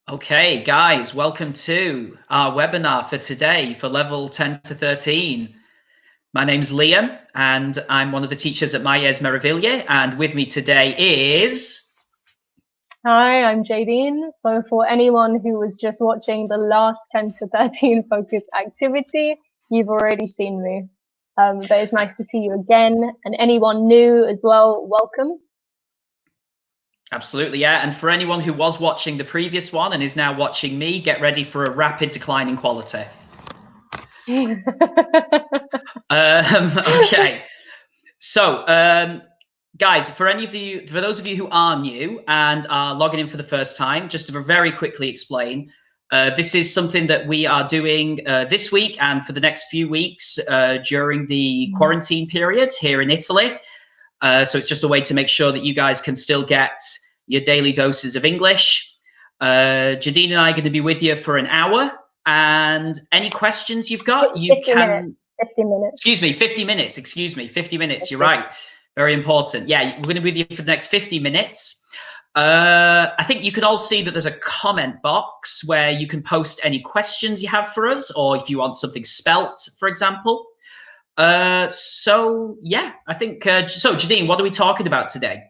Okay, guys, welcome to our webinar for today for level 10 to 13. My name's Liam, and I'm one of the teachers at Myes Merivilliers, and with me today is... Hi, I'm Jadine. So for anyone who was just watching the last 10 to 13 focus activity, you've already seen me. But it's nice to see you again, and anyone new as well, welcome. Absolutely, yeah. And for anyone who was watching the previous one and is now watching me, get ready for a rapid decline in quality. Okay. So, guys, for those of you who are new and are logging in for the first time, just to very quickly explain, this is something that we are doing this week and for the next few weeks during the quarantine period here in Italy. So it's just a way to make sure that you guys can still get your daily doses of English. Jadine and I are going to be with you for an hour. And any questions you've got, you can... 50 minutes. Excuse me, 50 minutes. Excuse me, 50 minutes. You're right. Very important. Yeah, we're going to be with you for the next 50 minutes. I think you can all see that there's a comment box where you can post any questions you have for us, or if you want something spelt, for example. So yeah, I think, so Jadine, what are we talking about today?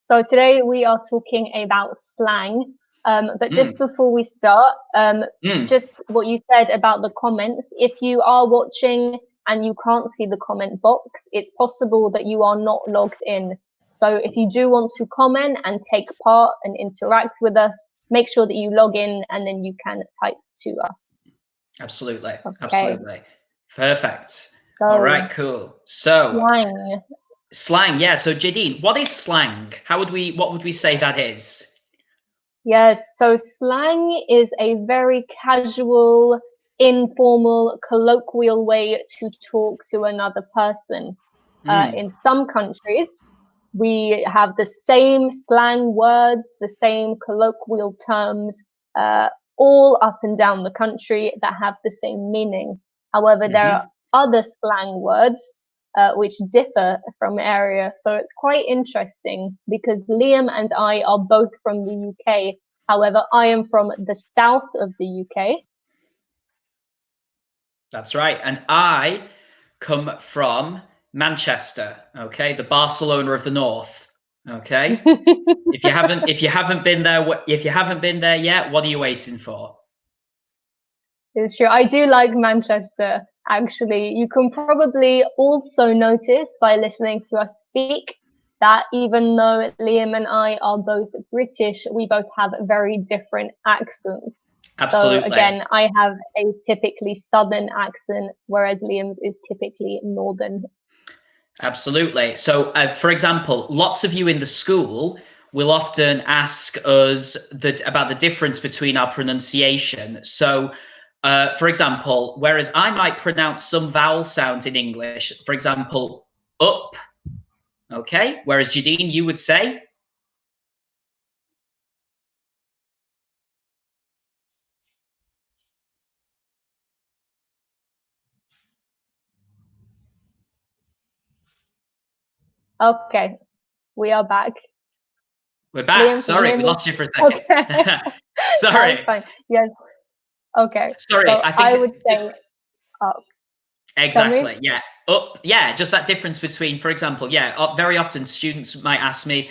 So today we are talking about slang. But just before we start, just what you said about the comments, if you are watching and you can't see the comment box, it's possible that you are not logged in. So if you do want to comment and take part and interact with us, make sure that you log in and then you can type to us. Absolutely. Okay. Absolutely. Perfect. So, all right, cool. So slang. Yeah. So Jadine, what is slang? What would we say that is? Yes, so slang is a very casual, informal, colloquial way to talk to another person. In some countries, we have the same slang words, the same colloquial terms, all up and down the country that have the same meaning. However, there are other slang words which differ from area. So it's quite interesting because Liam and I are both from the UK. However, I am from the south of the UK. That's right. And I come from Manchester, okay? The Barcelona of the North, okay? if you haven't been there yet, what are you waiting for? It's true. I do like Manchester, actually. You can probably also notice by listening to us speak that even though Liam and I are both British, we both have very different accents. Absolutely. So again, I have a typically southern accent, whereas Liam's is typically northern. Absolutely. So, for example, lots of you in the school will often ask us about the difference between our pronunciation. So, for example, whereas I might pronounce some vowel sounds in English, for example, up, okay? Whereas Jadine, you would say? Okay, we are back. We're back. Liam, sorry, we lost you for a second. Okay. Sorry. That's fine. Yes. Okay. Sorry, so I think I would say up. Exactly. Yeah. Up. Yeah. Just that difference between, for example, yeah. Up, very often students might ask me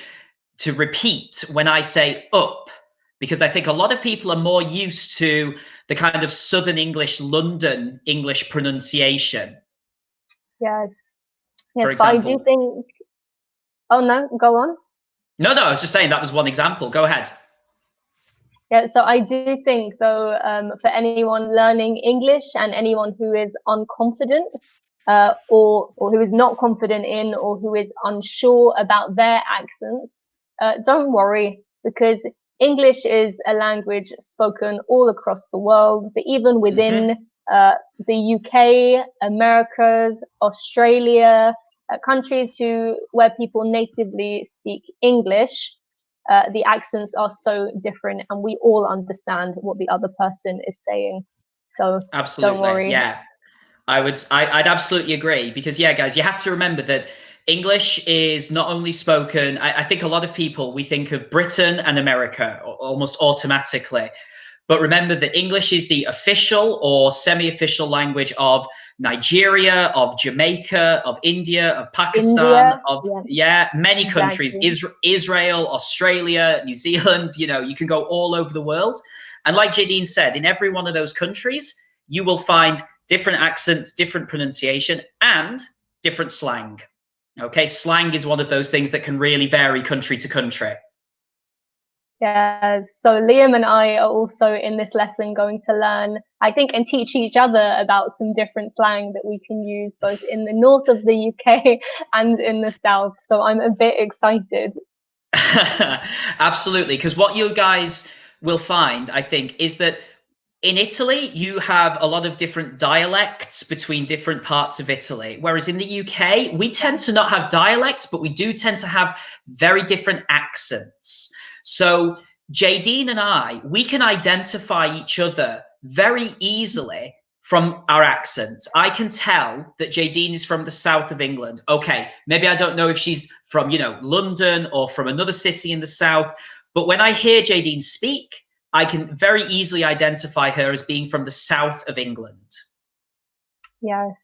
to repeat when I say up, because I think a lot of people are more used to the kind of Southern English, London English pronunciation. Yes. For Yes, example. but I do think. Oh no, go on. No, I was just saying that was one example. Go ahead. Yeah, so I do think though, for anyone learning English and anyone who is unconfident, or who is not confident in, or who is unsure about their accents, don't worry, because English is a language spoken all across the world, but even within the UK, Americas, Australia, countries where people natively speak English, the accents are so different and we all understand what the other person is saying. So absolutely, don't worry. Yeah. I'd absolutely agree, because yeah, guys, you have to remember that English is not only spoken, I think a lot of people, we think of Britain and America almost automatically. But remember that English is the official or semi-official language of Nigeria, of Jamaica, of India, of Pakistan, India, of, yeah, yeah, many countries, exactly. Israel, Australia, New Zealand, you know, you can go all over the world. And like Jadine said, in every one of those countries, you will find different accents, different pronunciation, and different slang. Okay, slang is one of those things that can really vary country to country. Yeah, so Liam and I are also in this lesson going to learn, I think, and teach each other about some different slang that we can use both in the north of the UK and in the south. So I'm a bit excited. Absolutely, because what you guys will find, I think, is that in Italy, you have a lot of different dialects between different parts of Italy. Whereas in the UK, we tend to not have dialects, but we do tend to have very different accents. So Jadine and I, we can identify each other very easily from our accents. I can tell that Jadine is from the south of England. Okay, maybe I don't know if she's from, you know, London or from another city in the south, but when I hear Jadine speak, I can very easily identify her as being from the south of England. Yes.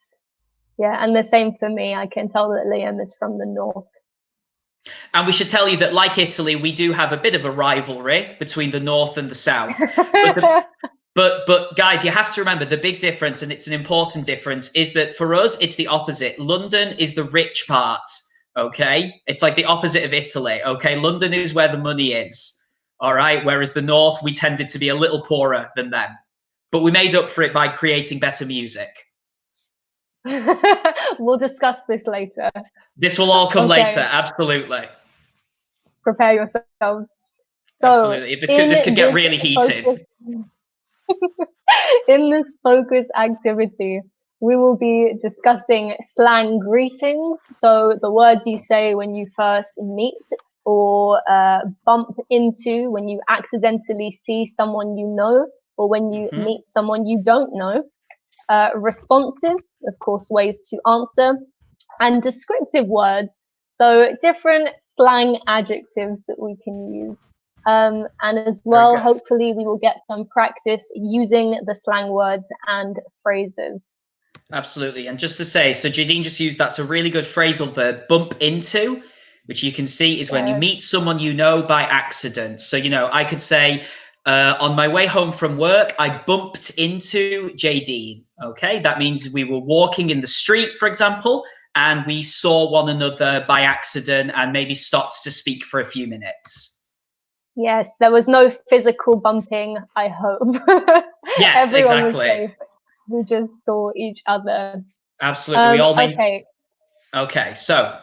Yeah, and the same for me. I can tell that Liam is from the north. And we should tell you that, like Italy, we do have a bit of a rivalry between the north and the south. But but guys, you have to remember the big difference, and it's an important difference, is that for us, it's the opposite. London is the rich part, okay? It's like the opposite of Italy, okay? London is where the money is, all right? Whereas the north, we tended to be a little poorer than them. But we made up for it by creating better music. We'll discuss this later. This will all come Okay. later, absolutely. Prepare yourselves. So Absolutely. This could get really heated. In this focus activity, we will be discussing slang greetings. So the words you say when you first meet or bump into when you accidentally see someone you know or when you meet someone you don't know. Responses, of course, ways to answer, and descriptive words. So different slang adjectives that we can use. And as well, hopefully we will get some practice using the slang words and phrases. Absolutely. And just to say, so Jadine just used, that's a really good phrasal verb, bump into, which you can see is when you meet someone you know by accident. So, you know, I could say, on my way home from work, I bumped into Jadine. Okay, that means we were walking in the street, for example, and we saw one another by accident and maybe stopped to speak for a few minutes. Yes, there was no physical bumping, I hope. Yes, Everyone exactly. was safe. We just saw each other. Absolutely. We all made... Okay. Okay, so...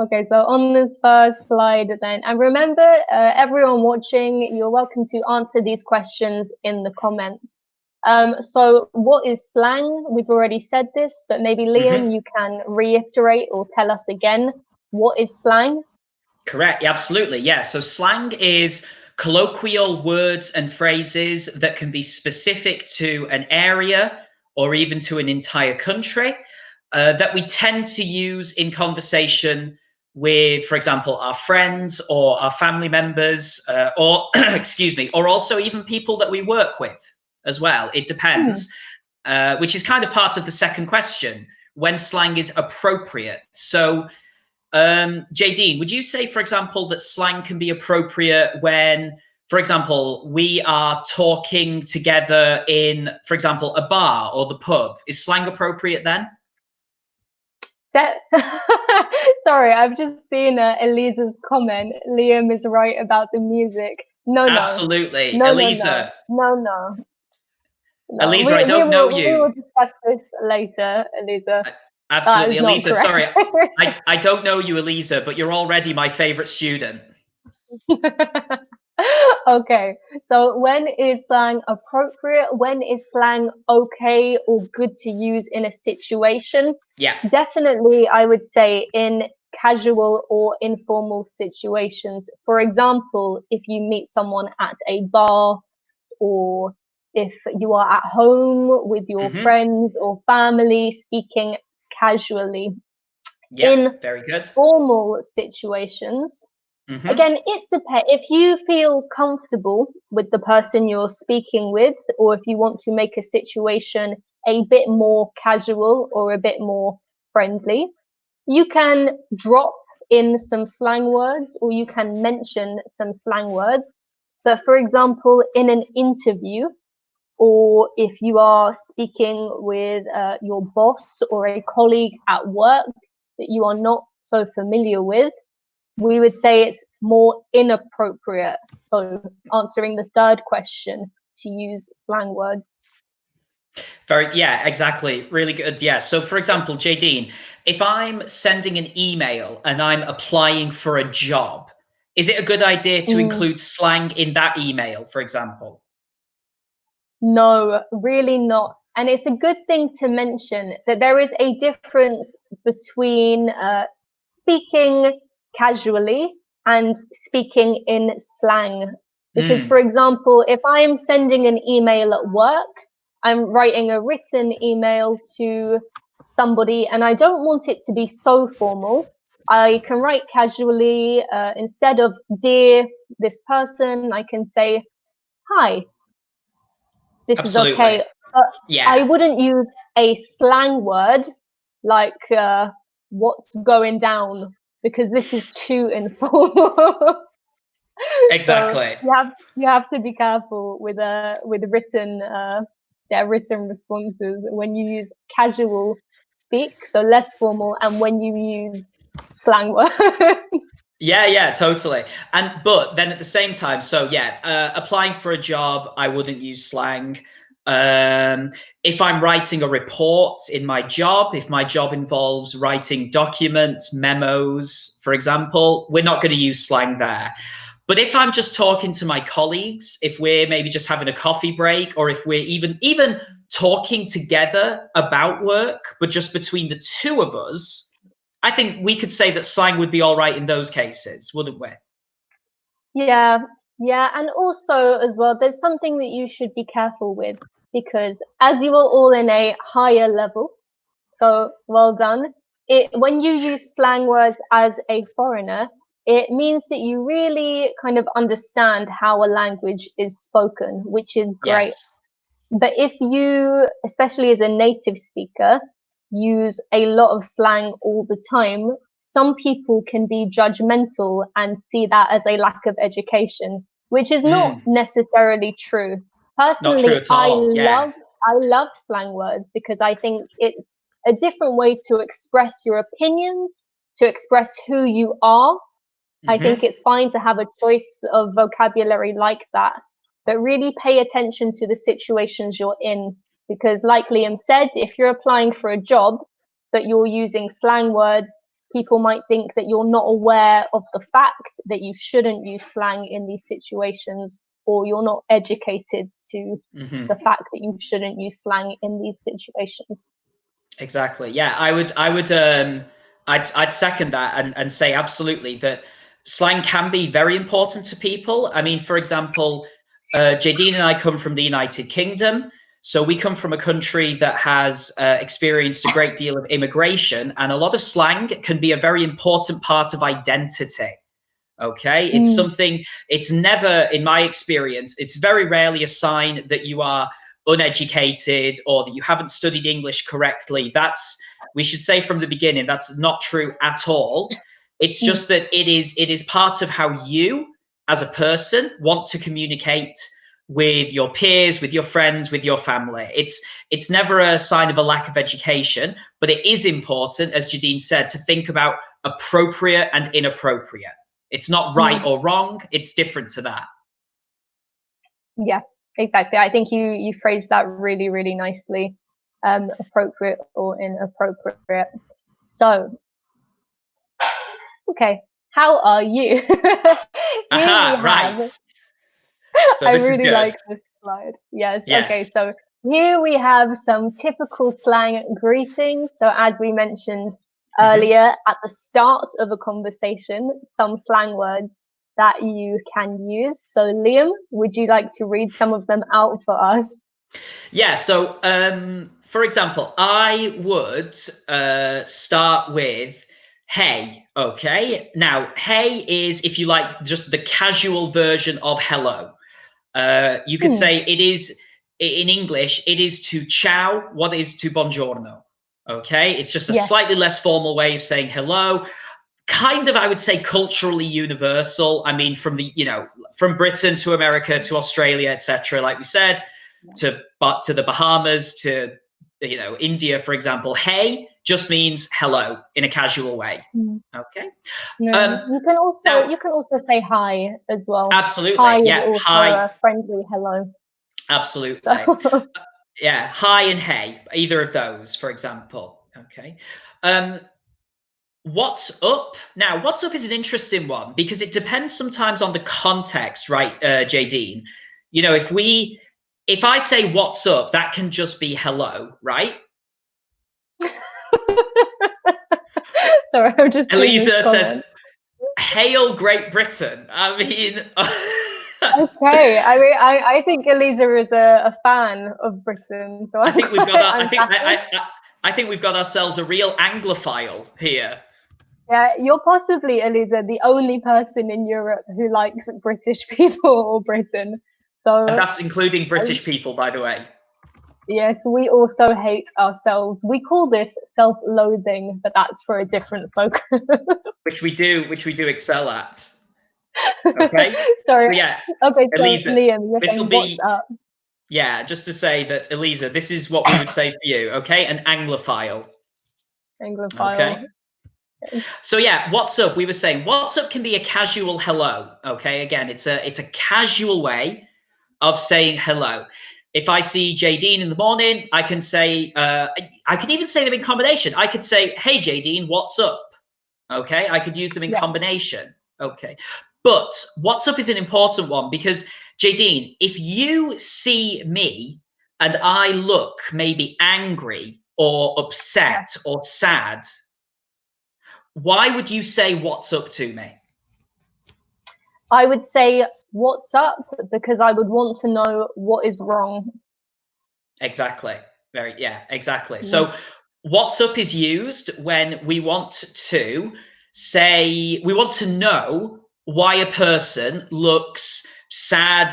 Okay, so on this first slide then, and remember, everyone watching, you're welcome to answer these questions in the comments. So what is slang? We've already said this, but maybe Liam, you can reiterate or tell us again, what is slang? Correct, absolutely, yeah. So slang is colloquial words and phrases that can be specific to an area or even to an entire country that we tend to use in conversation with, for example, our friends or our family members, or excuse me, or also even people that we work with as well. It depends, which is kind of part of the second question, when slang is appropriate. So Jadine, would you say, for example, that slang can be appropriate when, for example, we are talking together in, for example, a bar or the pub? Is slang appropriate then? Sorry, I've just seen Elisa's comment. Liam is right about the music. No, absolutely, no, Elisa. no. Elisa, I don't know you. We will discuss this later, Elisa. Absolutely, Elisa. Sorry, I don't know you, Elisa, but you're already my favorite student. Okay, so when is slang appropriate? When is slang okay or good to use in a situation? Yeah. Definitely, I would say in casual or informal situations. For example, if you meet someone at a bar, or if you are at home with your friends or family speaking casually. Yeah, In very good. formal situations, Mm-hmm. again, it depends. If you feel comfortable with the person you're speaking with, or if you want to make a situation a bit more casual or a bit more friendly, you can drop in some slang words or you can mention some slang words. But for example, in an interview, or if you are speaking with your boss or a colleague at work that you are not so familiar with, we would say it's more inappropriate. So answering the third question, to use slang words. Yeah, exactly. Really good. Yeah. So for example, Jadine, if I'm sending an email and I'm applying for a job, is it a good idea to Mm, include slang in that email, for example? no, really not. And it's a good thing to mention that there is a difference between speaking casually and speaking in slang. Because, for Mm, example, if I'm sending an email at work, I'm writing a written email to somebody and I don't want it to be so formal. I can write casually, instead of dear this person, I can say, hi, this is absolutely. okay. But Yeah, I wouldn't use a slang word like what's going down, because this is too informal. So exactly. you have to be careful with written written responses when you use casual speak, so less formal, and when you use slang words. Yeah, yeah, totally. But then at the same time, so yeah, applying for a job, I wouldn't use slang. Um, if I'm writing a report in my job, if my job involves writing documents, memos, for example, we're not going to use slang there. But if I'm just talking to my colleagues, if we're maybe just having a coffee break, or if we're even talking together about work, but just between the two of us, I think we could say that slang would be all right in those cases, wouldn't we? Yeah, yeah, and also as well, there's something that you should be careful with, because as you are all in a higher level, so well done. It when you use slang words as a foreigner, it means that you really kind of understand how a language is spoken, which is great. Yes. But if you, especially as a native speaker, use a lot of slang all the time, some people can be judgmental and see that as a lack of education, which is not Mm, necessarily true. not true Personally, at all. Yeah. I love slang words because I think it's a different way to express your opinions, to express who you are. I think Hmm. it's fine to have a choice of vocabulary like that, but really pay attention to the situations you're in. Because, like Liam said, if you're applying for a job but you're using slang words, people might think that you're not aware of the fact that you shouldn't use slang in these situations, or you're not educated to Hmm. the fact that you shouldn't use slang in these situations. Exactly. Yeah, I'd second that and say absolutely that slang can be very important to people. I mean, for example, Jadine and I come from the United Kingdom. So we come from a country that has experienced a great deal of immigration, and a lot of slang can be a very important part of identity. Okay. It's Mm, something, it's never, in my experience, it's very rarely a sign that you are uneducated or that you haven't studied English correctly. We should say from the beginning, that's not true at all. It's mm, just that it is part of how you, as a person, want to communicate with your peers, with your friends, with your family. It's never a sign of a lack of education, but it is important, as Jadine said, to think about appropriate and inappropriate. It's not right mm. or wrong. It's different to that. Yeah, exactly. I think you phrased that really, really nicely. Appropriate or inappropriate. So, okay, how are you? Here we Aha, have, right. So I this is really good. like this slide. Yes, okay, Yes. so here we have some typical slang greetings. So as we mentioned Hmm. earlier at the start of a conversation, some slang words that you can use. So Liam, would you like to read some of them out for us? Yeah. So, for example, I would start with. Hey, okay. Now, hey is, if you like, just the casual version of hello. You could say it is, in English, it is to ciao what is to buongiorno. Okay, it's just a Yes. slightly less formal way of saying hello. Kind of, I would say, culturally universal. I mean, from the, from Britain to America to Australia, etc. Like we said, to the Bahamas, to India, for example. Hey just means hello in a casual way. Okay. No, Now, you can also say hi as well. absolutely, Hi is yeah. also Hi, a friendly hello. absolutely. So Yeah, hi and hey, either of those, for example. Okay. What's up? Now, what's up is an interesting one because it depends sometimes on the context, right, Jadine? If I say what's up, that can just be hello, right? sorry, I'm just seeing this Eliza says, comment. "Hail Great Britain." I mean, Okay, I mean, I think Eliza is a fan of Britain, so I think we've got I'm happy. I think we've got ourselves a real Anglophile here. Yeah, you're possibly, Eliza, the only person in Europe who likes British people or Britain. And So, that's including um, British people, by the way. yes, we also hate ourselves. We call this self-loathing, but that's for a different focus. Which we do excel at. Okay. Sorry. So yeah, Okay, so Eliza, Liam, you're this will saying what's be, up? yeah, just to say that, Eliza, this is what we would say for you, okay? An Anglophile. Okay. Anglophile. So yeah, what's up? We were saying what's up can be a casual hello. Okay. Again, it's a casual way of saying hello. If I see Jadine in the morning, I can say, I could even say them in combination. I could say, hey, Jadine, what's up? Okay. I could use them in Yeah. combination. Okay. But what's up is an important one because, Jadine, if you see me and I look maybe angry or upset or sad, why would you say what's up to me? I would say what's up because I would want to know what is wrong. Exactly. Yeah, exactly. Mm. So what's up is used when we want to say, we want to know why a person looks sad,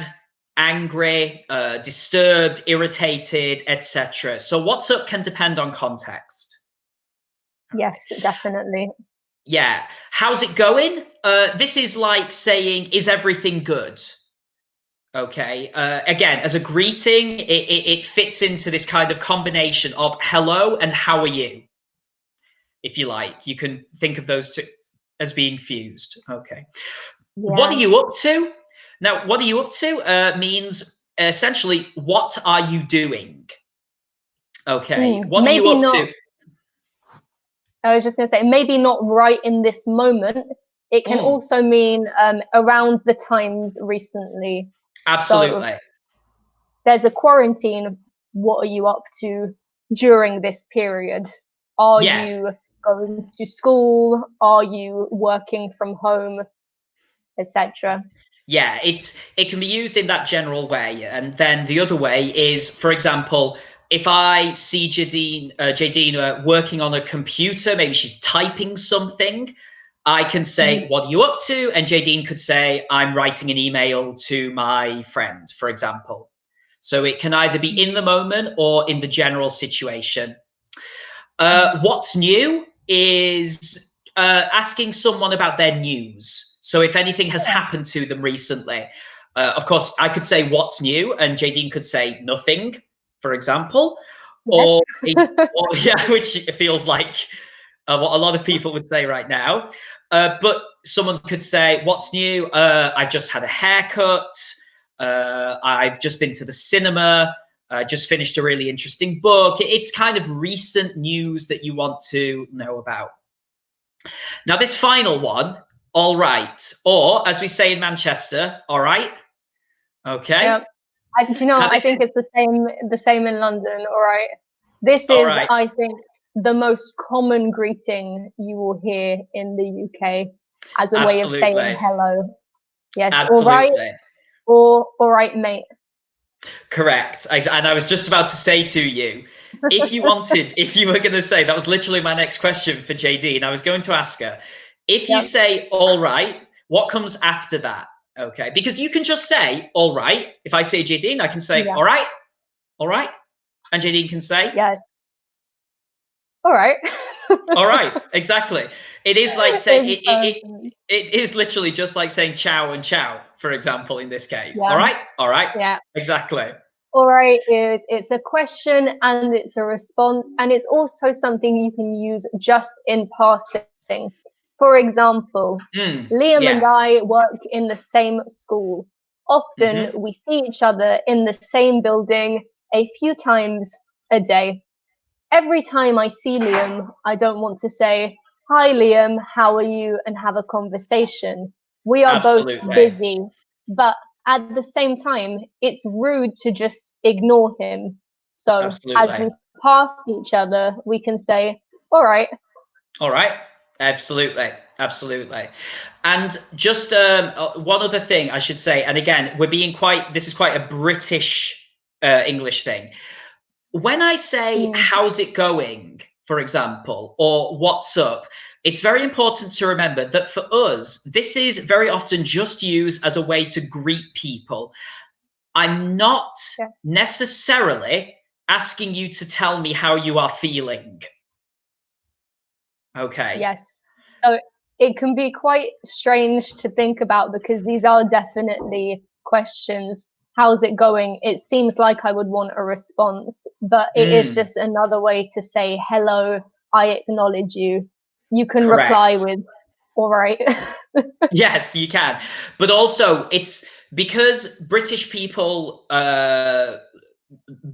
angry, disturbed, irritated, etc. So what's up can depend on context. Yes, definitely. Yeah. How's it going? This is like saying, is everything good? Okay. Again, as a greeting, it fits into this kind of combination of hello and how are you? If you like, you can think of those two as being fused. Okay. What are Yeah. you up to? Now, what are you up to means essentially, what are you doing? Okay. What are you Maybe up not. to? I was just going to say, maybe not right in this moment. It can Mm, also mean around the times recently. So absolutely. there's a quarantine. What are you up to during this period? Are Yeah. you going to school? Are you working from home, etc.? Yeah, it can be used in that general way, and then the other way is, for example, if I see Jadina working on a computer, maybe she's typing something, I can say, "What are you up to?" And Jadine could say, "I'm writing an email to my friend," for example. So it can either be in the moment or in the general situation. What's new is asking someone about their news. So if anything has happened to them recently, of course, I could say what's new, and Jadine could say nothing, for example, Yes. or, or yeah, which feels like what a lot of people would say right now. But someone could say, "What's new? I've just had a haircut. I've just been to the cinema. Just finished a really interesting book." It's kind of recent news that you want to know about. Now, this final one, all right, or as we say in Manchester, all right, okay. Yeah. Do you know Now what? I this is think it's the same in London. All right. This all is, right, I think, the most common greeting you will hear in the UK as a way of saying absolutely, hello. Yes, all right, absolutely. or all right, mate. Correct. And I was just about to say to you, if you were going to say, that was literally my next question for JD, and I was going to ask her, if you say all right, what comes after that? Okay, because you can just say all right. If I say JD, I can say all right, and JD can say all right. All right, exactly. It is like saying it is literally just like saying ciao and ciao, for example, in this case. All right, Yeah, exactly. all right is it's a question and it's a response, and it's also something you can use just in passing. For example, Liam and I work in the same school. Often we see each other in the same building a few times a day. Every time I see Liam, I don't want to say, hi Liam, how are you? And have a conversation. We are both busy, but at the same time, it's rude to just ignore him. So as we pass each other, we can say, all right. All right. Absolutely. And just one other thing I should say, and again, this is quite a British English thing. When I say, how's it going, for example, or what's up, it's very important to remember that for us, this is very often just used as a way to greet people. I'm not necessarily asking you to tell me how you are feeling. Okay. Yes. So it can be quite strange to think about, because these are definitely questions. How's it going? It seems like I would want a response, but it is just another way to say, hello, I acknowledge you. You can reply with, all right. Yes, you can. But also, it's because British people,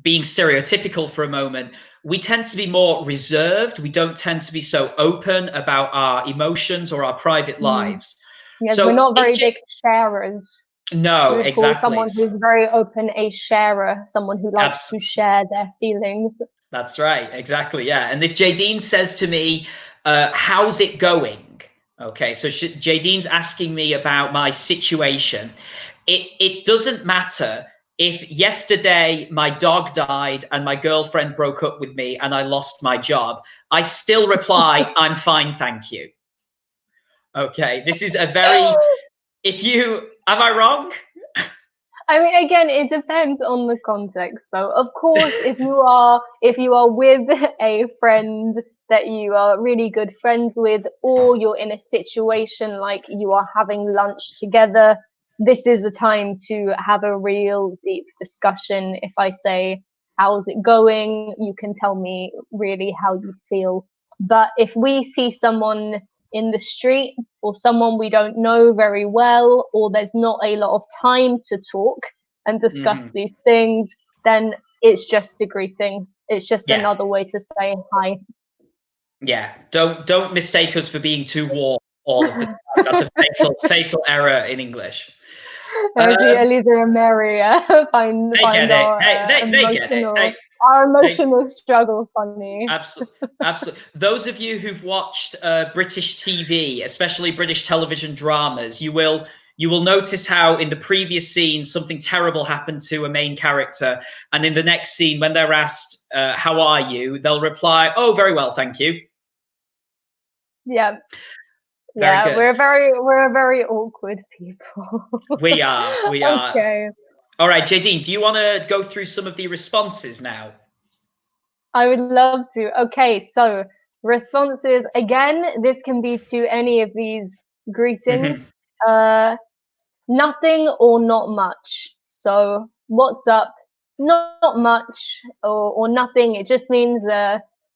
being stereotypical for a moment, we tend to be more reserved. We don't tend to be so open about our emotions or our private lives. Yes, so we're not very big sharers. No, we would call someone who's very open a sharer, someone who likes to share their feelings. That's right, exactly, yeah. And if Jadine says to me, how's it going? Okay, so Jadine's asking me about my situation. It doesn't matter if yesterday my dog died and my girlfriend broke up with me and I lost my job. I still reply, I'm fine, thank you. Okay, this is a very, am I wrong? I mean, again, it depends on the context, though. Of course, if you are with a friend that you are really good friends with, or you're in a situation like you are having lunch together, this is a time to have a real deep discussion. If I say, how's it going? You can tell me really how you feel. But if we see someone in the street, or someone we don't know very well, or there's not a lot of time to talk and discuss these things, then it's just a greeting. It's just another way to say hi. Yeah, don't mistake us for being too warm all of the time. That's a fatal error in English. Elisa and Mary find our emotional struggle funny. Absolutely. Those of you who've watched British TV, especially British television dramas, you will notice how in the previous scene something terrible happened to a main character, and in the next scene, when they're asked how are you, they'll reply, oh, very well, thank you. Yeah. We're a very awkward people. We are. Okay. All right, Jadine, do you want to go through some of the responses now? I would love to. Okay, so responses, again, this can be to any of these greetings. Nothing or not much. So what's up? Not much or nothing. It just means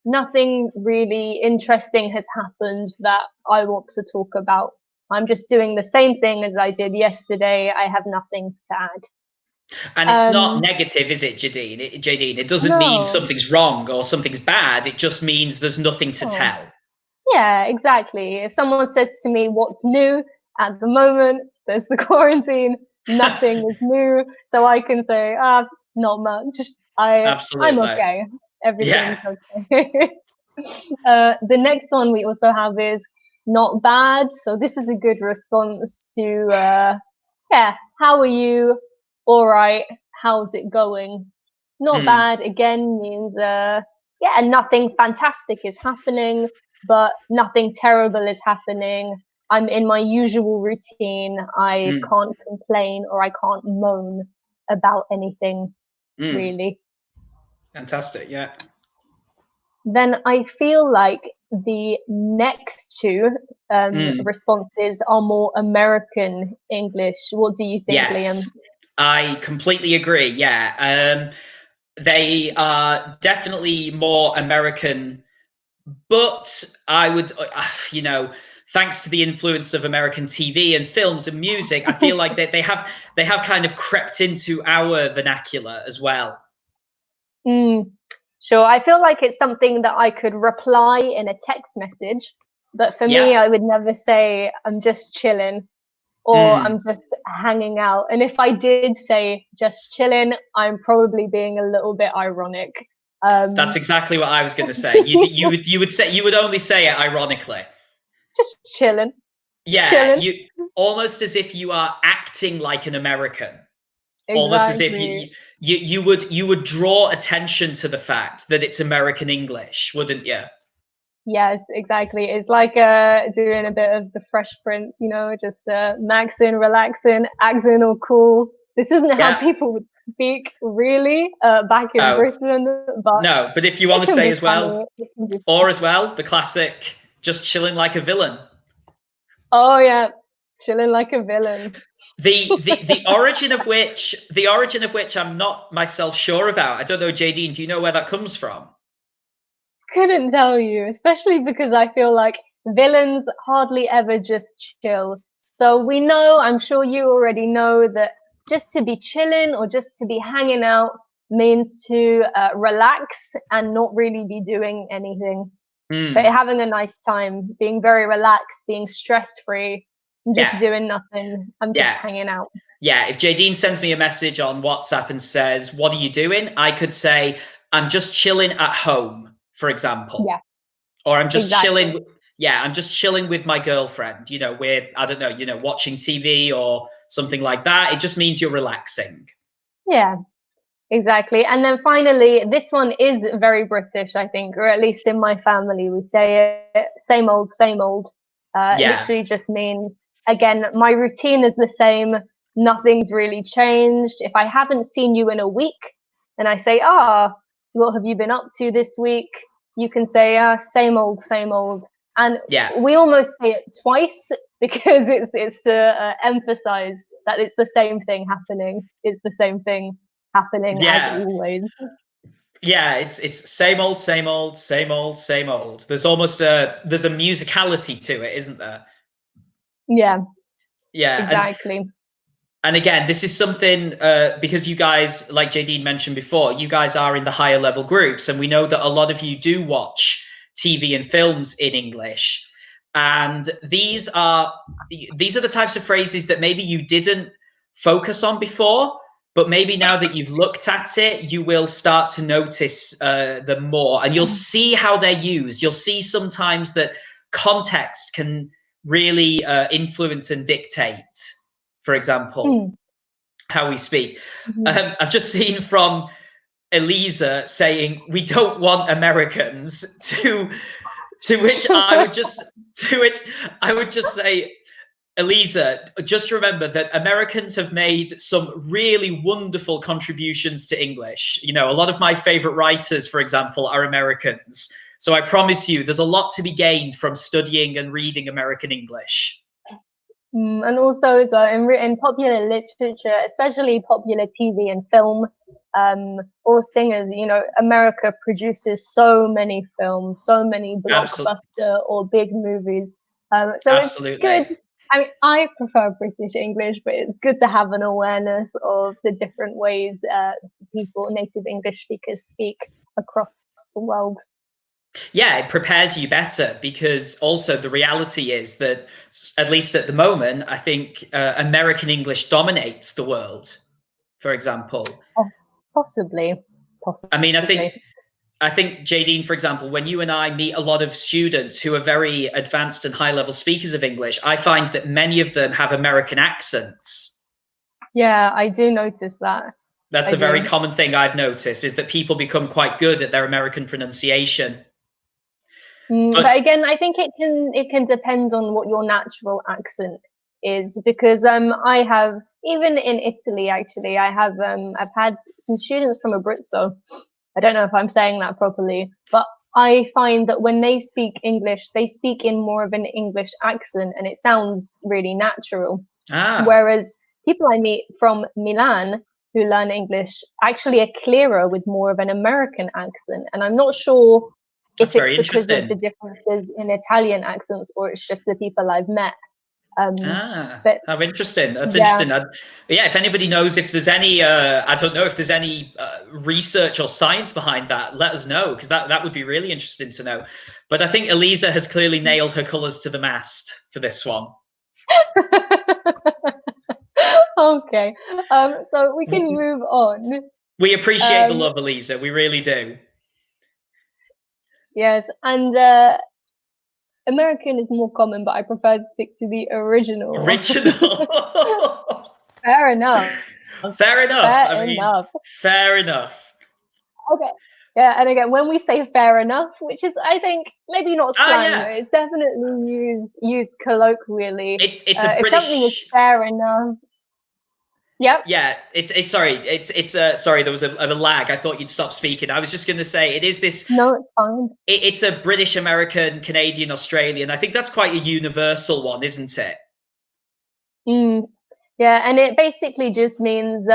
nothing really interesting has happened that I want to talk about. I'm just doing the same thing as I did yesterday. I have nothing to add. And it's not negative, is it, Jadine? It doesn't mean something's wrong or something's bad. It just means there's nothing to tell. Yeah, exactly. If someone says to me, what's new at the moment, there's the quarantine, nothing is new. So I can say, not much. I'm okay. Everything's okay. The next one we also have is not bad. So this is a good response to, how are you? All right. How's it going? Not bad again means yeah, nothing fantastic is happening, but nothing terrible is happening. I'm in my usual routine. I can't complain or I can't moan about anything, really. Fantastic, yeah. Then I feel like the next two responses are more American English. What do you think, Liam? I completely agree. Yeah. They are definitely more American, but I would, you know, thanks to the influence of American TV and films and music, I feel like they have kind of crept into our vernacular as well. Sure. I feel like it's something that I could reply in a text message, but for me, I would never say I'm just chilling or I'm just hanging out. And if I did say just chilling, I'm probably being a little bit ironic. That's exactly what I was going to say. You would only say it ironically. Just chilling. Yeah, chilling. you almost as if you are acting like an American. Exactly. Almost as if you would draw attention to the fact that it's American English, wouldn't you? Yes, exactly. It's like doing a bit of the Fresh Prince, you know, just maxing, relaxing, acting all cool. This isn't how people would speak, really, back in Britain. But no, but if you want to say as well, or as well, the classic, just chilling like a villain. Oh yeah, chilling like a villain. The origin of which I'm not myself sure about. I don't know, JD, do you know where that comes from? Couldn't tell you, especially because I feel like villains hardly ever just chill. So we know, I'm sure you already know, that just to be chilling or just to be hanging out means to relax and not really be doing anything. But having a nice time, being very relaxed, being stress-free, just doing nothing. I'm just hanging out. Yeah, if Jadine sends me a message on WhatsApp and says, "What are you doing?" I could say, "I'm just chilling at home," for example. Yeah. Or I'm just chilling. Yeah, I'm just chilling with my girlfriend. You know, we're, I don't know, you know, watching TV or something like that. It just means you're relaxing. Yeah, exactly. And then finally, this one is very British, I think, or at least in my family, we say it, same old, same old. Literally just means, again, my routine is the same. Nothing's really changed. If I haven't seen you in a week and I say, what have you been up to this week? You can say, same old, same old. And we almost say it twice because it's to emphasize that it's the same thing happening. It's the same thing happening as always. Yeah, it's same old, same old, same old, same old. There's almost there's a musicality to it, isn't there? Yeah. Yeah. Exactly. And again, this is something because you guys, like JD mentioned before, you guys are in the higher level groups, and we know that a lot of you do watch TV and films in English. And these are the types of phrases that maybe you didn't focus on before, but maybe now that you've looked at it, you will start to notice them more, and you'll see how they're used. You'll see sometimes that context can really influence and dictate, for example, how we speak. I've just seen from Elisa saying, "We don't want Americans," to which I would just say, Elisa, just remember that Americans have made some really wonderful contributions to English. You know, a lot of my favorite writers, for example, are Americans. So I promise you, there's a lot to be gained from studying and reading American English. And also in popular literature, especially popular TV and film, or singers, you know, America produces so many films, so many blockbuster or big movies. So Absolutely. It's good. I mean, I prefer British English, but it's good to have an awareness of the different ways native English speakers speak across the world. Yeah, it prepares you better, because also the reality is that, at least at the moment, I think American English dominates the world, for example. Possibly. I mean, I think Jadine, for example, when you and I meet a lot of students who are very advanced and high level speakers of English, I find that many of them have American accents. Yeah, I do notice that. That's I a very do. common thing I've noticed, is that people become quite good at their American pronunciation. But But again, I think it can depend on what your natural accent is, because I have, even in Italy actually, I've had some students from abroad, so I don't know if I'm saying that properly, but I find that when they speak English, they speak in more of an English accent and it sounds really natural. ah, Whereas people I meet from Milan who learn English actually are clearer with more of an American accent. And I'm not sure that's if it's very because of the interesting. differences in Italian accents or it's just the people I've met. Um, Ah, but how interesting. That's yeah, interesting. Yeah, if anybody knows if there's any, I don't know if there's any research or science behind that, let us know, because that would be really interesting to know. But I think Eliza has clearly nailed her colours to the mast for this one. okay. So we can move on. We appreciate the Um, love, Eliza. We really do. yes, and American is more common, but I prefer to stick to the original. Original. Fair enough. Fair enough. I Fair mean, enough. fair enough. Okay. Yeah, and again, when we say fair enough, which is, I think, maybe not Ah, slang, yeah. but it's definitely used colloquially. It's a If something is British. fair enough, yep. Yeah, it's sorry, it's sorry, there was a lag. I thought you'd stop speaking. I was just going to say it is this. No, it's fine. It's a British, American, Canadian, Australian. I think that's quite a universal one, isn't it? Mm, yeah, and it basically just means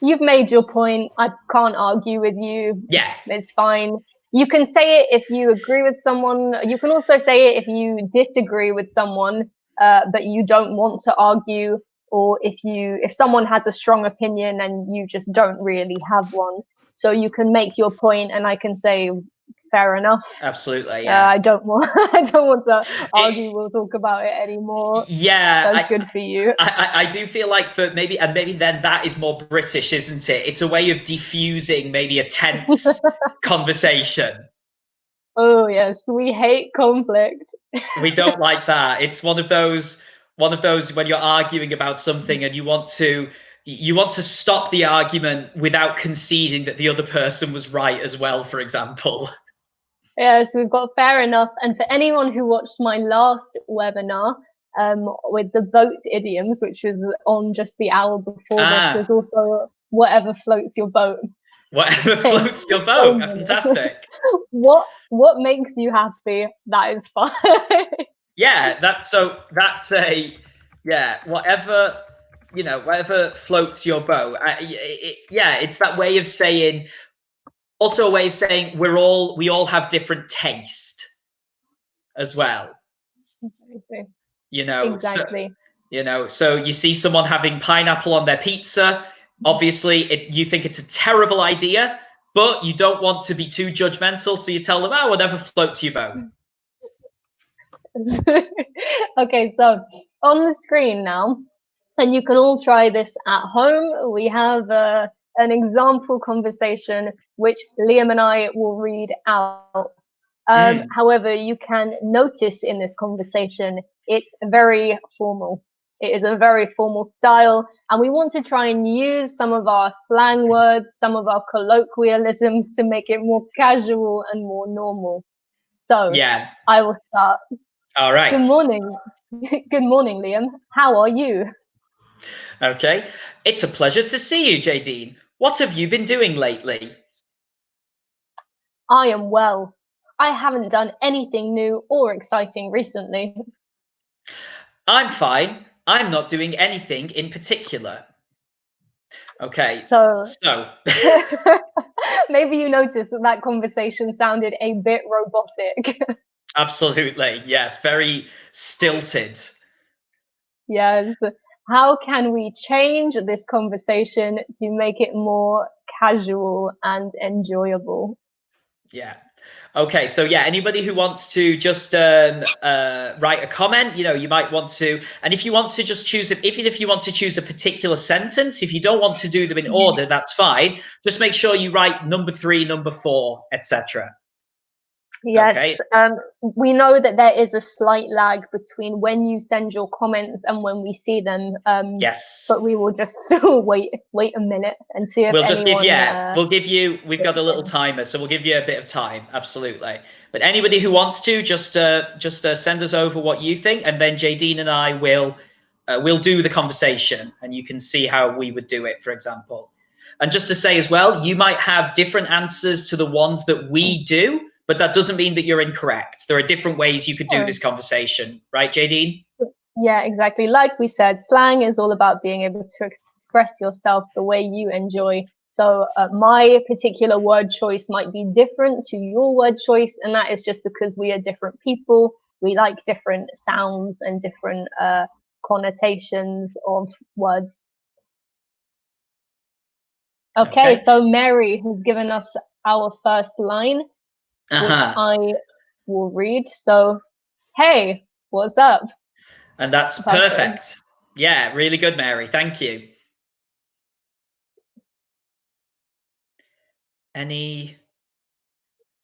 you've made your point. I can't argue with you. Yeah, It's fine. You can say it if you agree with someone. You can also say it if you disagree with someone, but you don't want to argue, or if someone has a strong opinion and you just don't really have one. So you can make your point, and I can say, fair enough. absolutely. Yeah. I don't want I don't want to It, argue. We'll talk about it anymore. yeah, That's good for you. I do feel like for maybe, and maybe then that is more British, isn't it? It's a way of diffusing maybe a tense conversation. Oh yes, we hate conflict. We don't like that. It's one of those when you're arguing about something and you want to stop the argument without conceding that the other person was right as well, for example. Yes, we've got fair enough. And for anyone who watched my last webinar with the boat idioms, which was on just the hour before this, there's Ah, also whatever floats your boat. whatever And floats your boat. Fantastic. what makes you happy? That is fine. Yeah, that's a yeah, whatever floats your boat. Yeah, it's that way of saying, also a way of saying we all have different taste as well. You know, so Exactly. so you see someone having pineapple on their pizza. Obviously, you think it's a terrible idea, but you don't want to be too judgmental, so you tell them, "Oh, whatever floats your boat." Okay, so on the screen now, and you can all try this at home. We have an example conversation which Liam and I will read out. Mm, However, you can notice in this conversation it's very formal. It is a very formal style, and we want to try and use some of our slang words, some of our colloquialisms to make it more casual and more normal. So yeah. I will start. All Good right. morning. Good morning, Liam. How are you? Okay. It's a pleasure to see you, Jadine. What have you been doing lately? I am well. I haven't done anything new or exciting recently. I'm fine. I'm not doing anything in particular. Okay. So So, maybe you noticed that that conversation sounded a bit robotic. absolutely. Yes, very stilted. Yes. How can we change this conversation to make it more casual and enjoyable? Yeah. Okay, so yeah, anybody who wants to just write a comment, you might want to, and if you want to just choose, even if you want to choose a particular sentence, if you don't want to do them in Mhm. order, that's fine. Just make sure you write number 3, number 4, etc. Yes, Okay. we know that there is a slight lag between when you send your comments and when we see them. Yes. But we will just wait a minute and see if We'll just give, anyone. we'll give you, we've got a little timer, so we'll give you a bit of time. Absolutely. But anybody who wants to, just send us over what you think, and then Jadine and I will, we'll do the conversation, and you can see how we would do it, for example. And just to say as well, you might have different answers to the ones that we do, but that doesn't mean that you're incorrect. There are different ways you could do this conversation, right, Jadine? Yeah, exactly. Like we said, slang is all about being able to express yourself the way you enjoy. So my particular word choice might be different to your word choice, and that is just because we are different people. We like different sounds and different connotations of words. Okay, so Mary has given us our first line, which I will read. So, hey, what's up? And that's perfect. Yeah, really good, Mary. Thank you. Any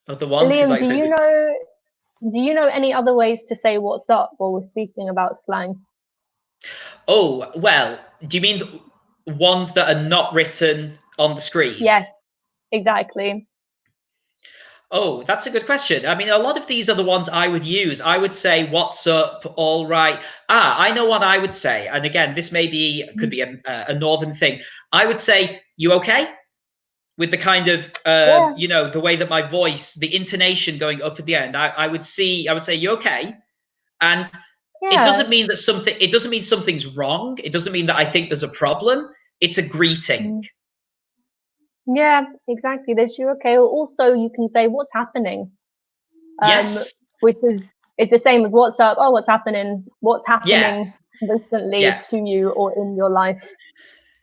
other ones? Liam, Like do you know any other ways to say what's up while we're speaking about slang? Oh, well, do you mean ones that are not written on the screen? Yes, exactly. Oh, that's a good question. I mean, a lot of these are the ones I would use. I would say, "What's up? All right." Ah, I know what I would say. And again, this could be a northern thing. I would say, "You okay?" With the kind of you know, the way that my voice, the intonation going up at the end. I would say, "You okay?" And it doesn't mean that it doesn't mean something's wrong. It doesn't mean that I think there's a problem. It's a greeting. Yeah, exactly. There's you okay. Or also you can say what's happening. Yes. Which is it's the same as what's up. Oh, what's happening? What's happening recently to you or in your life?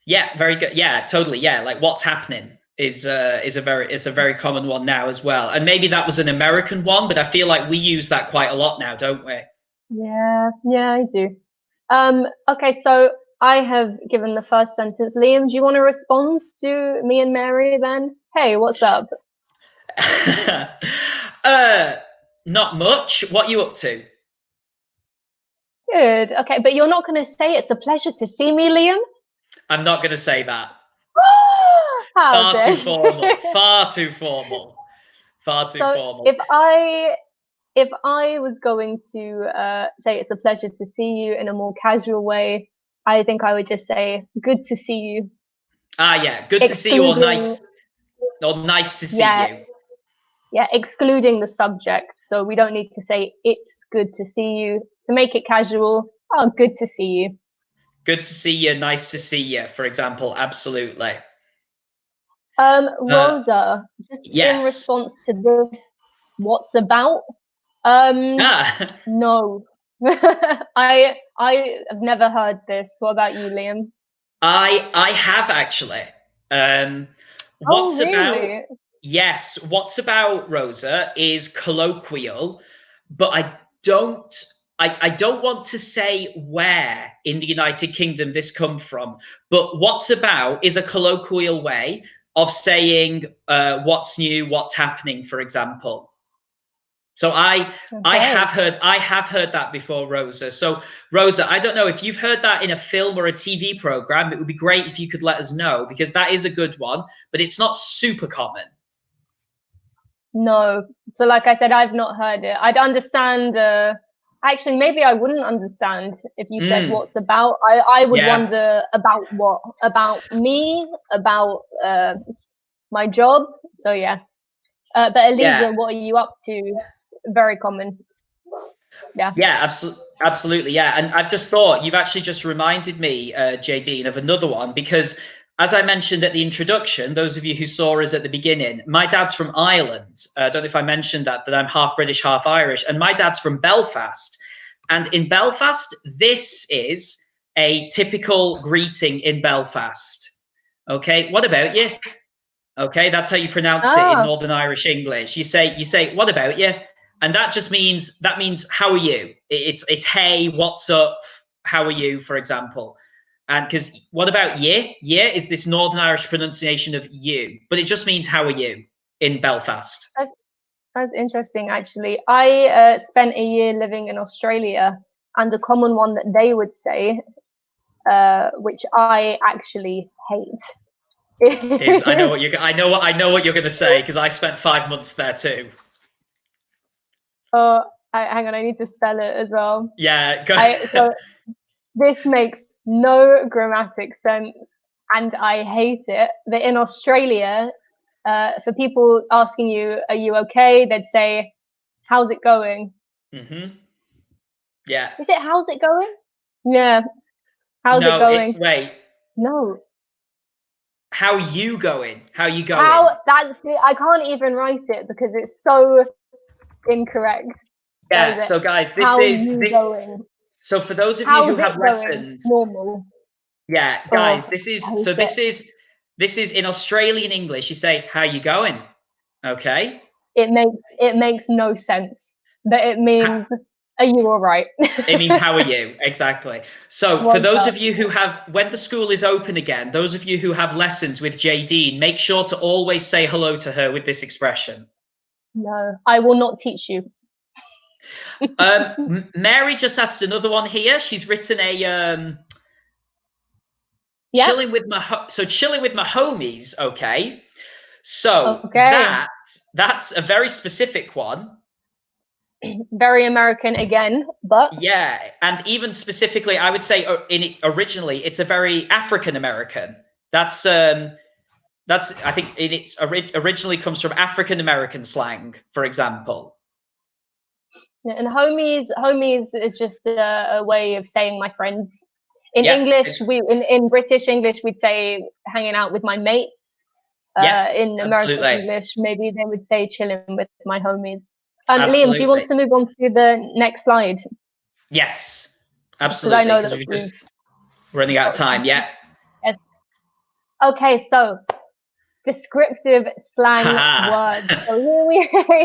Yeah, very good. Yeah, totally. Yeah, like what's happening is a very common one now as well. And maybe that was an American one, but I feel like we use that quite a lot now, don't we? Yeah, I do. Okay, so I have given the first sentence. Liam, do you want to respond to me and Mary then? Hey, what's up? Not much. What are you up to? Good. Okay, but you're not going to say it's a pleasure to see me, Liam? I'm not going to say that. How Far too formal. Far too formal. Far too formal. If I was going to say it's a pleasure to see you in a more casual way, I think I would just say good to see you. Ah, yeah, good to see you, or nice to see you. Yeah, excluding the subject. So we don't need to say it's good to see you. To make it casual, oh, good to see you. Good to see you, nice to see you, for example. Absolutely. Rosa, just in response to this, what's about? No. I have never heard this. What about you, Liam? I have actually. What's really? about? Yes, what's about, Rosa, is colloquial, but I don't want to say where in the United Kingdom this come from. But what's about is a colloquial way of saying what's new, what's happening, for example. So I have heard that before, Rosa. So Rosa, I don't know if you've heard that in a film or a TV program. It would be great if you could let us know, because that is a good one, but it's not super common. No. So like I said, I've not heard it. I'd understand. Actually, maybe I wouldn't understand if you said what's about. I would wonder about what? About me? About my job? So yeah. But Eliza, what are you up to? Very common. Yeah. Yeah, absolutely. Yeah. And I've just thought you've actually just reminded me, Jadine, of another one, because as I mentioned at the introduction, those of you who saw us at the beginning, my dad's from Ireland. I don't know if I mentioned that I'm half British, half Irish, and my dad's from Belfast. And in Belfast, this is a typical greeting in Belfast. Okay, what about you? Okay, that's how you pronounce it in Northern Irish English. You say, what about you? And that just means how are you? It's hey, what's up? How are you, for example? And because what about you? Yeah is this Northern Irish pronunciation of you, but it just means how are you in Belfast. That's interesting, actually. I spent a year living in Australia, and a common one that they would say, which I actually hate, Is I know what you're going to say because I spent 5 months there too. Oh, hang on, I need to spell it as well. Yeah, go. So this makes no grammatic sense, and I hate it. That in Australia, for people asking you, "Are you okay?" they'd say, "How's it going?" Yeah. Is it "How's it going"? Yeah. How's it No, going? wait. No. How you going? How you going? How? That's it. I can't even write it because it's so incorrect. Yeah. So guys, How you going? So for those of you who How's have it going? lessons, Normal. yeah, Oh, guys, I hate it. this is in Australian English. You say, "How you going?" Okay. It makes no sense. But it means, are you all right? It means how are you? Exactly. So for What's those up? of you who have, when the school is open again, those of you who have lessons with JD, make sure to always say hello to her with this expression. No, I will not teach you. Mary just asked another one here. She's written a Yeah. chilling with my homies. Okay. So Okay. that's a very specific one. Very American again, but Yeah, and even specifically, I would say originally it's a very African American. That's I think originally comes from African American slang, for example. and homies is just a way of saying my friends. In Yeah, English, in British English we'd say hanging out with my mates. yeah, In American absolutely, English, maybe they would say chilling with my homies. Liam, do you want absolutely. to move on to the next slide? Yes, Because I absolutely. know Because that we're we've just running out of got time. time. Yeah. Yes. Okay, so descriptive slang Haha. words. So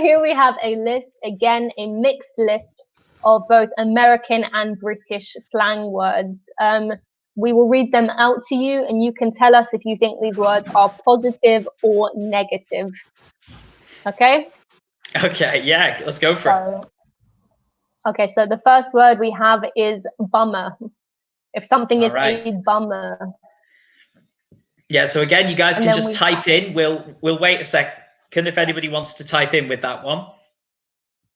here we have a list, again, a mixed list of both American and British slang words. We will read them out to you, and you can tell us if you think these words are positive or negative. Okay? Okay. Yeah. Let's go for it. So, okay, so the first word we have is bummer. If something All is right. a bummer. Yeah. So again, you guys And can then just type in. We'll wait a second if anybody wants to type in with that one.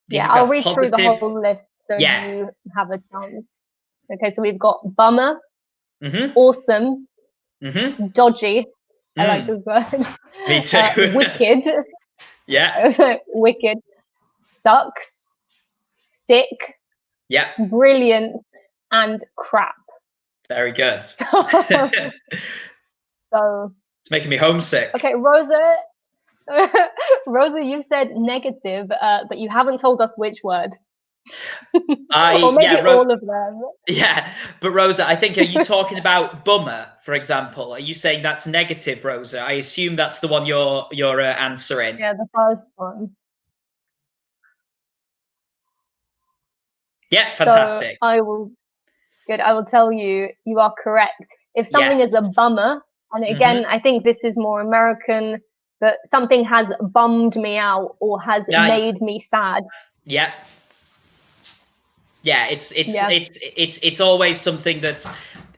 Do you Yeah, think I'll that's read through the positive? whole list so Yeah. you have a chance. Okay, so we've got bummer, Mm-hmm. awesome, Mm-hmm. dodgy. I like Mm. this word. Me too. Wicked, Yeah. wicked, sucks, sick, Yeah. brilliant, and crap. Very good. So, so It's making me homesick. okay, Rosa. Rosa, you said negative, but you haven't told us which word. Or maybe all of them. Yeah, but Rosa, I think, are you talking about bummer, for example? Are you saying that's negative, Rosa? I assume that's the one you're answering. Yeah, the first one. Yeah, So fantastic. I will tell you, you are correct. If something is a Yes. bummer, and again, Mm-hmm. I think this is more American, that something has bummed me out or has Yeah. made me sad. Yeah. Yeah. Yeah. It's always something that's.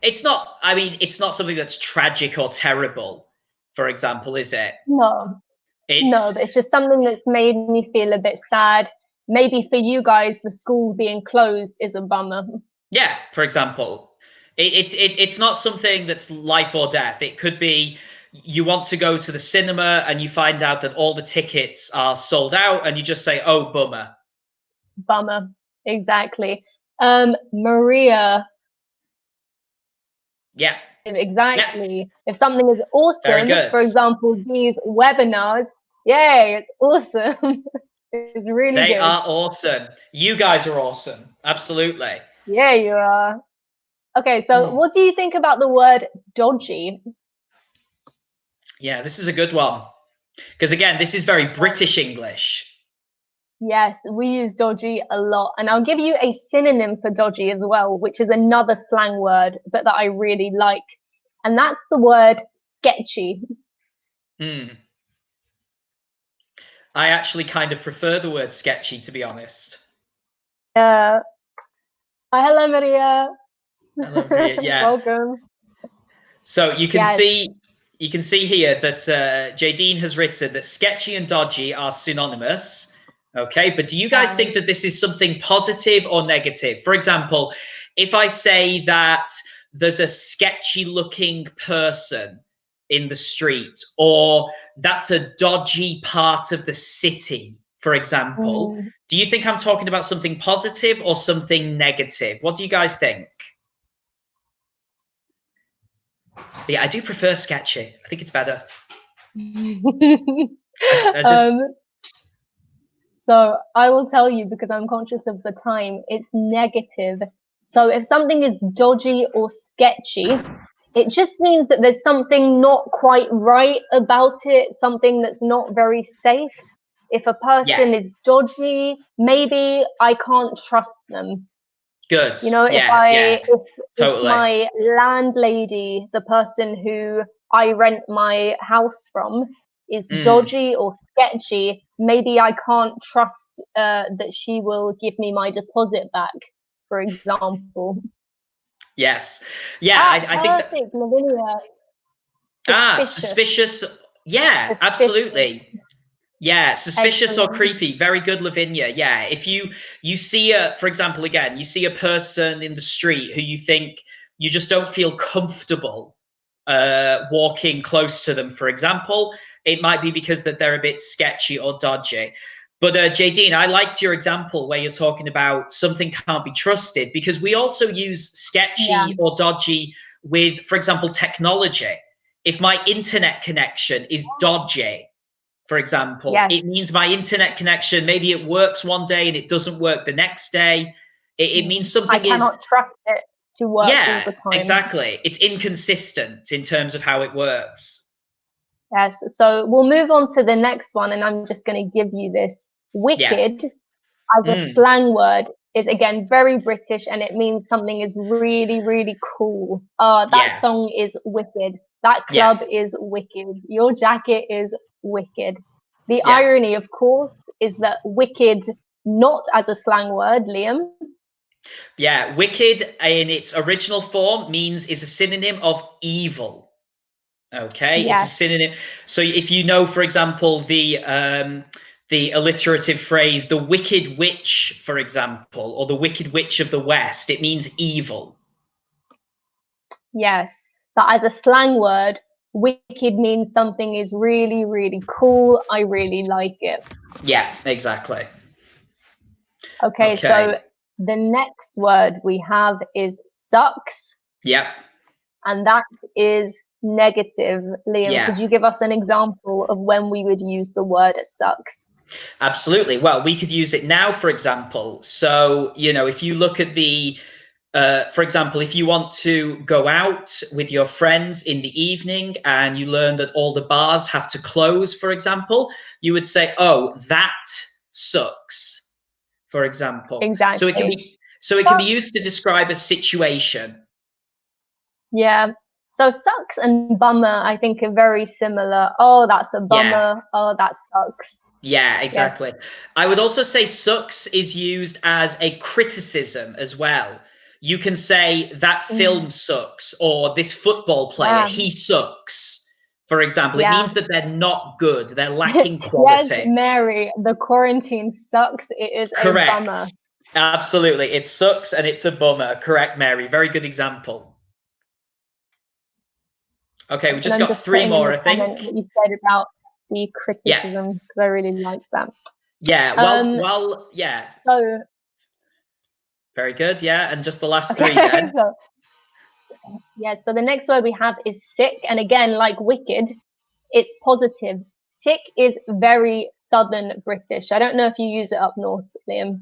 It's not. I mean, it's not something that's tragic or terrible. For example, is it? No, no, It's but it's just something that's made me feel a bit sad. Maybe for you guys, the school being closed is a bummer. Yeah, for example, it's not something that's life or death. It could be you want to go to the cinema and you find out that all the tickets are sold out, and you just say, "Oh, bummer." Bummer. Exactly. Maria. Yeah, yeah, Exactly. If something is very awesome, good. for example, these webinars, yay, it's awesome. It's really They good. are awesome. You guys are awesome. Absolutely. Yeah, you are. Okay, so Mm. what do you think about the word dodgy? Yeah, this is a good one because again, this is very British English. Yes, we use dodgy a lot. And I'll give you a synonym for dodgy as well, which is another slang word, but that I really like. And that's the word sketchy. Mm. I actually kind of prefer the word sketchy, to be honest. Hi, hello, Maria. Hello, Maria. Yeah. Welcome. So you can Yes. see here that Jadine has written that sketchy and dodgy are synonymous. Okay, but do you guys think that this is something positive or negative? For example, if I say that there's a sketchy looking person in the street, or that's a dodgy part of the city, for example, do you think I'm talking about something positive or something negative? What do you guys think? But yeah, I do prefer sketchy. I think it's better. So I will tell you, because I'm conscious of the time, it's negative. So if something is dodgy or sketchy, it just means that there's something not quite right about it, something that's not very safe. If a person is dodgy, maybe I can't trust them. Good. You know, Yeah, if my landlady, the person who I rent my house from, is dodgy or sketchy, maybe I can't trust that she will give me my deposit back, for example. Yes. Yeah, I think that. Perfect, Lavinia. Suspicious. Yeah, absolutely. Yeah, suspicious or creepy. Very good, Lavinia. Yeah, if you see for example, again, you see a person in the street who you think you just don't feel comfortable walking close to them, for example, it might be because that they're a bit sketchy or dodgy. But Jadine, I liked your example where you're talking about something can't be trusted, because we also use sketchy or dodgy with, for example, technology. If my internet connection is dodgy, for example, it means my internet connection, maybe it works one day and it doesn't work the next day. It means something I cannot trust it to work all the time. Exactly. It's inconsistent in terms of how it works. Yes, so we'll move on to the next one, and I'm just going to give you this. Wicked, as a slang word, is again very British, and it means something is really, really cool. That song is wicked. That club is wicked. Your jacket is wicked. The irony, of course, is that wicked, not as a slang word, Liam. Yeah, wicked in its original form is a synonym of evil. Okay, it's a synonym. So if you know, for example, the alliterative phrase "the Wicked Witch," for example, or "the Wicked Witch of the West," it means evil. Yes, but as a slang word, wicked means something is really, really cool. I really like it. Yeah, exactly. Okay, so the next word we have is sucks. Yep. And that is negative. Liam, could you give us an example of when we would use the word sucks? Absolutely. Well, we could use it now, for example. So, if you look at for example, if you want to go out with your friends in the evening and you learn that all the bars have to close, for example, you would say, "Oh, that sucks," for example. Exactly. So it can be used to describe a situation. Yeah. So sucks and bummer, I think, are very similar. Oh, that's a bummer. Yeah. Oh, that sucks. Yeah, exactly. Yes. I would also say sucks is used as a criticism as well. You can say that film sucks, or this football player, he sucks, for example. It means that they're not good. They're lacking quality. Yes, Mary, the quarantine sucks. It is a bummer. Absolutely. It sucks and it's a bummer. Correct, Mary. Very good example. Okay, we just got 3 more, I think. What you said about the criticism, because I really like that. Yeah, well, yeah. So, very good, yeah, and just the last 3 then. So the next word we have is sick, and again, like wicked, it's positive. Sick is very Southern British. I don't know if you use it up north, Liam.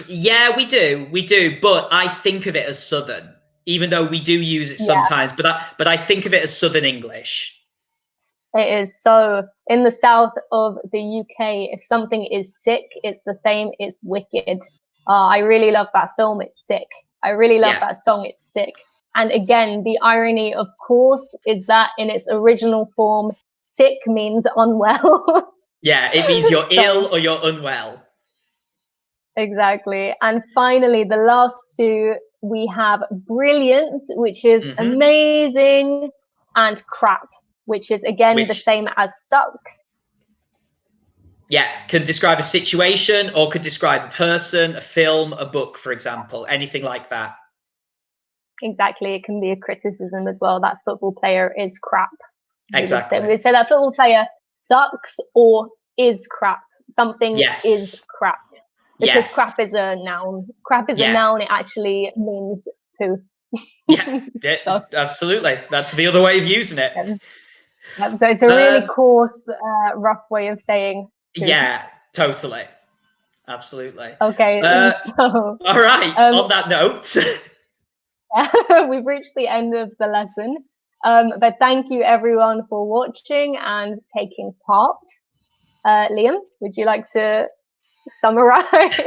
Yeah, we do, but I think of it as Southern, even though we do use it sometimes. But I think of it as Southern English. It is. So in the south of the UK, if something is sick, it's the same. It's wicked. I really love that film. It's sick. I really love that song. It's sick. And again, the irony, of course, is that in its original form, sick means unwell. Yeah, it means you're So, ill or you're unwell. exactly. And finally, the last two, we have brilliant, which is Hmm. amazing, and crap, which is again the Which, same as sucks. yeah, can describe a situation or could describe a person, a film, a book, for example, anything like that. Exactly. It can be a criticism as well. That football player is crap. Exactly. We would say that football player sucks or is crap. Something is Yes. crap. Because Yes. crap is a noun. Crap is a Yeah. noun. It actually means poo. Yeah. Yeah, So, absolutely. That's the other way of using it. so it's a really Um, coarse, rough way of saying poo. yeah, totally. Absolutely. Okay, so All right. um, On that note, we've reached the end of the lesson. But thank you everyone for watching and taking part. Liam, would you like to summarize?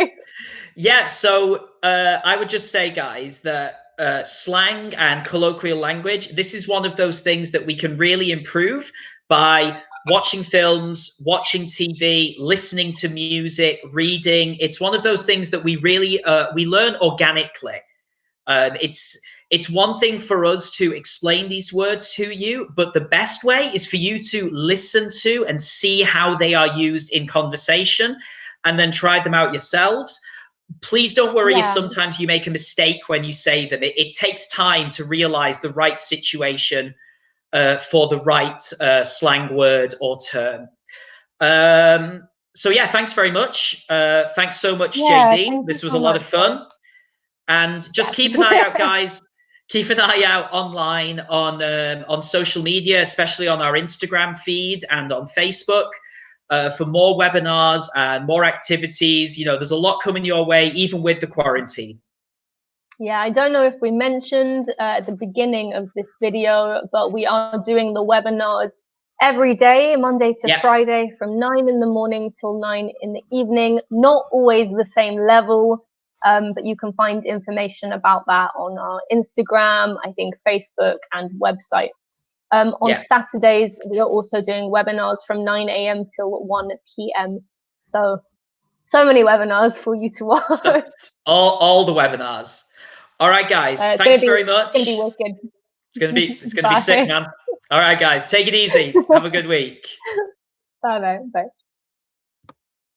yeah. So I would just say, guys, that slang and colloquial language, this is one of those things that we can really improve by watching films, watching TV, listening to music, reading. It's one of those things that we really we learn organically. It's one thing for us to explain these words to you, but the best way is for you to listen to and see how they are used in conversation and then try them out yourselves. Please don't worry if Yeah, sometimes you make a mistake when you say them. It takes time to realize the right situation for the right slang word or term. So yeah, thanks very much. Thanks so much, yeah, JD. thank you This was so a lot much, of guys. fun. And just keep an eye out, Yeah. guys. Keep an eye out online on social media, especially on our Instagram feed and on Facebook, for more webinars and more activities. You know, there's a lot coming your way, even with the quarantine. Yeah, I don't know if we mentioned at the beginning of this video, but we are doing the webinars every day, Monday to Yeah, Friday, from 9 in the morning till 9 in the evening. Not always the same level, but you can find information about that on our Instagram, I think Facebook, and website. On yeah. Saturdays, we are also doing webinars from 9 a.m. till 1 p.m. So many webinars for you to So watch. all the webinars. All right, guys. It's Thanks very gonna be much. wicked. It's gonna be sick, Bye. man. All right, guys. Take it easy. Have a good week. Bye. Bye.